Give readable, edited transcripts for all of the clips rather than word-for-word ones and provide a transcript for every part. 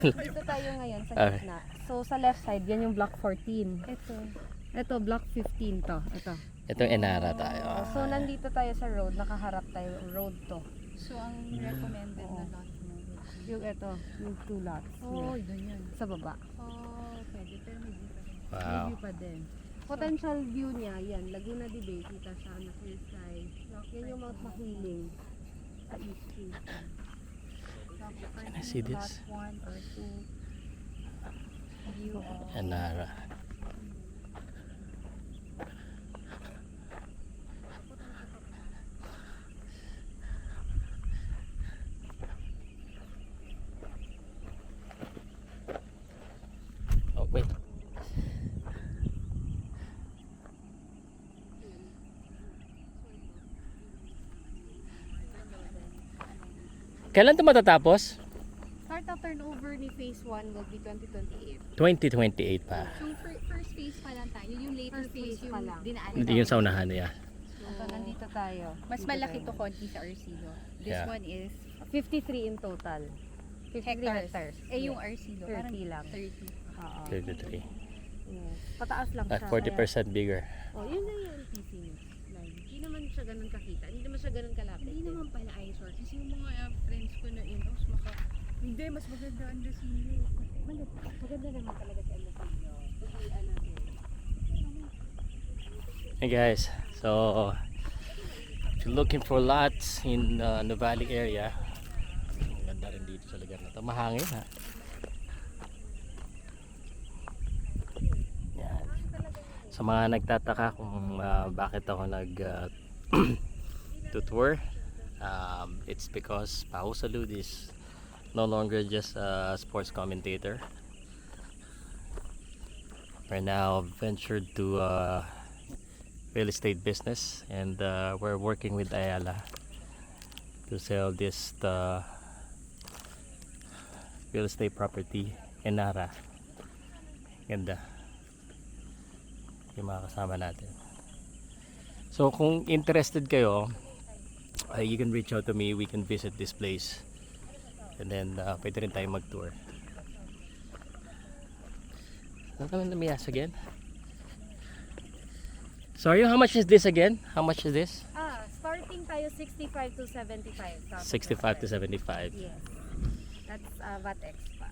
Dito tayo ngayon sa Okay. gitna. So sa left side, yan yung block 14. Ito block 15 to. Ito. Itong Enara tayo. So nandito tayo sa road, nakaharap tayo road to. So, ang recommended na lot mo? Yung ito, yung 2 lots. Oh, Yeah. doon yun. Sa baba. Oh, pwede. Pero may view pa rin. May Wow. view pa din. Potential view niya, yan, Laguna de Bay, kita siya na hillside. Yan yung Mount Makiling sa East Street. Can I see this? Lot 1 or 2. View of... Enara. Oh, wait. Kailan ito matatapos? Start of turnover ni Phase 1 will be 2028. 2028 pa. So, first phase pa lang tayo. Yung later First phase phase yung pa lang. dinaanan. Hindi yun sa unahan niya. Ito, nandito tayo. Mas Dito malaki tayo. to konti sa Arcilo. This Yeah. one is 53 in total. 53 hectares. Eh, yung Yes. Arcilo, 30 parang lang. 30. Oo. 33. Yes. Pataas lang At siya. 40% bigger. Kaya, oh, yun na yung PC line. Hindi naman siya ganun kakita. Hindi naman siya ganun kalapit. Hindi naman pala eyesore. Kasi yung mga friends ko na in-house, hindi, mas maganda ang Arcilo. Maganda naman talaga si Alessandro. Pagkailan natin. Hey guys, so if you're looking for lots in the Valley area, ang ganda rin dito sa lugar na to. Mahangin ha. Yan. Sa mga nagtataka kung bakit ako tour, it's because Pao Salud is no longer just a sports commentator. We're now ventured to real estate business, and we're working with Ayala to sell this real estate property in Nara. Ganda yung mga kasama natin. So kung interested kayo, you can reach out to me. We can visit this place, and then pwede rin tayo mag-tour. Ano naman na again? Sorry, how much is this again? How much is this? Starting tayo 65 to 75. 65 to 75. Yes. That's VAT extra.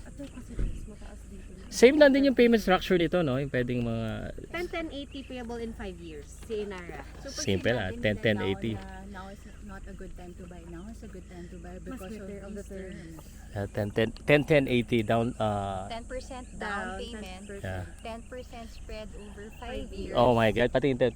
At ito kasi guys, mataas dito. Same lang din yung payment structure dito, no? Yung pwedeng mga 10-10-80 payable in 5 years. Si Inara. So, pag simple lang, sinabi nila 10-10-80. now is not a good time to buy. Now is a good time to buy Mas because better of the these terms. 10-10-80 down. 10% down payment, 10%. Yeah. 10% spread over 5 years. Oh my God, pati yung 10%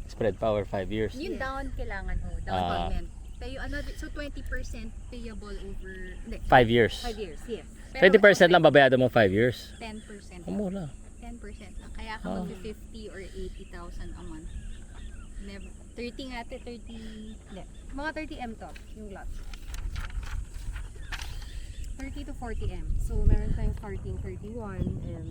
spread pa over 5 years. Yung down kailangan mo, down Ah. payment. Tayo, so 20% payable over, hindi, 5 years. 5 years, yes. pero 20% lang babayado mo 5 years. 10%. Ang mura. 10% lang. Kaya ka Ah. mag-50 or 80,000 a month. Never. 30 nga, 30. Hindi. Mga 30M to, yung lots. 30 to 40M. So, meron tayong starting 31M.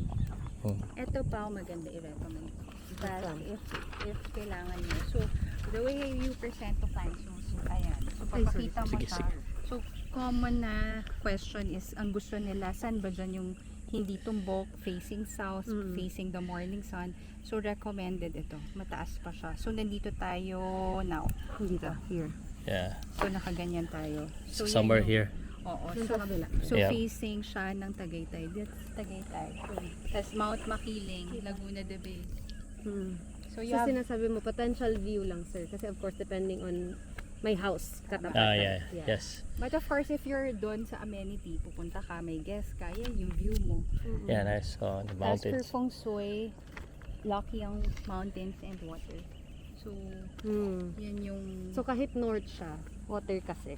Ito pa maganda i-recommend. That Ito. if kailangan nyo. So, the way you present to clients, so ayan. So, Ay, sorry. papakita mo Sige, siya. sige. So, common na question is, ang gusto nila, saan ba dyan yung hindi tumbok, facing south, Mm. facing the morning sun. So, recommended ito. Mataas pa siya. So, nandito tayo now. Dito, here. Yeah. So, nakaganyan tayo. So, yan Somewhere yung- here. Oo. Dun So, sa kabila. so Yeah. facing siya ng Tagaytay. That's Tagaytay. Tapos Mount Makiling, Laguna de Bay. So, you So, have sinasabi mo, potential view lang, sir. Kasi of course, depending on my house, katapat. Yeah. Yes. But of course, if you're doon sa amenity, pupunta ka, may guest ka, yan yung view mo. Yeah, nice. So, the As per mountains. feng shui, lucky ang mountains and water. So, yan yung... So, kahit north siya, water kasi.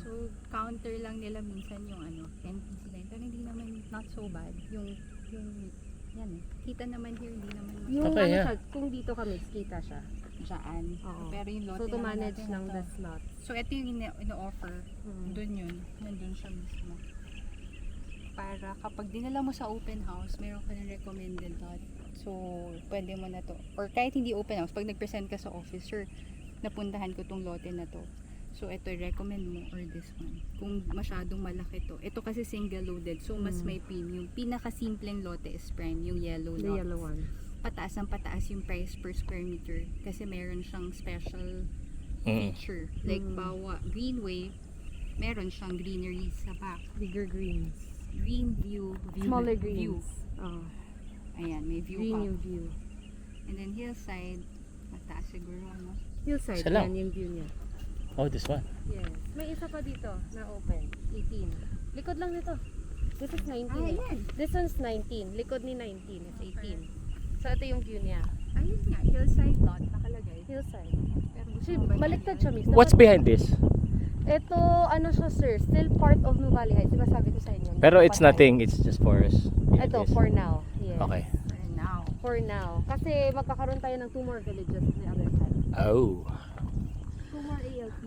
So, counter lang nila minsan yung NPC line. Pero hindi naman, not so bad. Yung yan eh. Kita naman here, hindi naman Yung Okay, yeah. siya, kung dito kami, kita siya. dyan. Oo. Pero yung lote So, to naman manage natin ng ito. the slot. So, ito yung ino-offer. Doon yun. Nandun siya mismo. Para kapag dinala mo sa open house, meron ka ng recommended lot. So, pwede mo na to. Or kahit hindi open house, pag nag-present ka sa officer, napuntahan ko tong lote na to. So, ito, recommend mo or this one. Kung masyadong malaki to. Ito kasi single loaded, so mas may premium. Pinaka-simpleng lote is prime, yung yellow The lots. yellow one. Pataas ang pataas yung price per square meter kasi meron siyang special feature. Like, Greenway, meron siyang greenery sa back. Bigger greens. Green view. Smaller view. greens. Oh, Ayan, may view green pa. yung view. And then hillside, mataas siguro, ano? Hillside, Isa lang. yan yung view niya. Oh, this one. Yes. May isa pa dito na open. 18. Likod lang nito. This is 19. Ah, eh. yan. This one's 19. Likod ni 19 is 18. So, ito yung view niya. Ayun nga, hillside lot, nakalagay. Hillside. Pero gusto Kasi mo ba baliktad yan? siya, miss. What's behind this? Ito, ano siya, sir? Still part of Nuvali Heights. Diba sabi ko sa inyo? Pero it's Patay. nothing, it's just forest. behind Ito, this. for now. Yes. Okay. For now. For now. Kasi magkakaroon tayo ng 2 more villages on the other side. Oh. 2 more ALP.